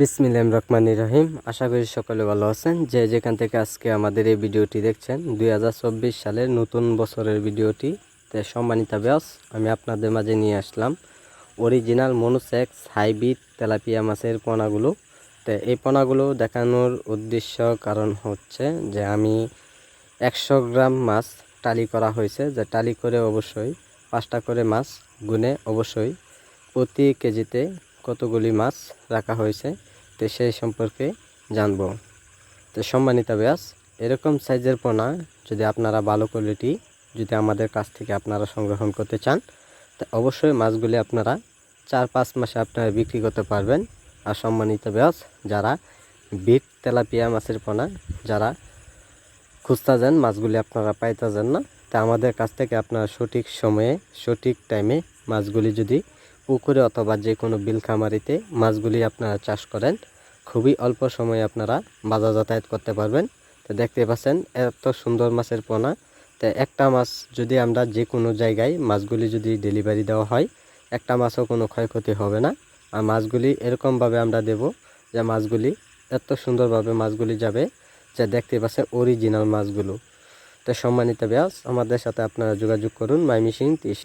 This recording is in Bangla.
বিসমিল্লাহির রহমানির রহিম। আশা করি সকলে ভালো আছেন। যে যেখান থেকে আজকে আমাদের এই ভিডিওটি দেখছেন, 2024 সালের নতুন বছরের ভিডিওটি তে সম্মানিত ব্যাস আমি আপনাদের মাঝে নিয়ে আসলাম অরিজিনাল মনোসেক্স হাইব্রিড তেলাপিয়া মাছের পোনাগুলো। তো এই পোনাগুলো দেখানোর উদ্দেশ্য কারণ হচ্ছে যে আমি 100 গ্রাম মাছ টালি করা হয়েছে, যে টালি করে অবশ্যই 5টা করে মাছ গুনে অবশ্যই প্রতি কেজিতে কতগুলি মাছ রাখা হয়েছে তো সেই সম্পর্কে জানব। তো সম্মানিত ব্যাস এরকম সাইজের পোনা যদি আপনারা ভালো কোয়ালিটি যদি আমাদের কাছ থেকে আপনারা সংগ্রহণ করতে চান, তো অবশ্যই মাছগুলি আপনারা 4-5 মাসে আপনারা বিক্রি করতে পারবেন। আর সম্মানিত ব্যাস যারা বিট তেলাপিয়া মাছের পোনা যারা খুঁজতে যান, মাছগুলি আপনারা পাইতে যান না, তা আমাদের কাছ থেকে আপনারা সঠিক সময়ে সঠিক টাইমে মাছগুলি যদি পুকুরে অথবা যে কোনো বিল খামারিতে মাছগুলি আপনারা চাষ করেন, খুবই অল্প সময়ে আপনারা বাজার যাতায়াত করতে পারবেন। তো দেখতে পাচ্ছেন এত সুন্দর মাছের পোনা। তো একটা মাছ যদি আমরা যে কোনো জায়গায় মাছগুলি যদি ডেলিভারি দেওয়া হয়, একটা মাছও কোনো ক্ষয়ক্ষতি হবে না। আর মাছগুলি এরকমভাবে আমরা দেব যে মাছগুলি এত সুন্দরভাবে মাছগুলি যাবে যা দেখতে পাচ্ছেন অরিজিনাল মাছগুলো। তো সম্মানিত ব্যাস আমাদের সাথে আপনারা যোগাযোগ করুন মাইমিসিং 30।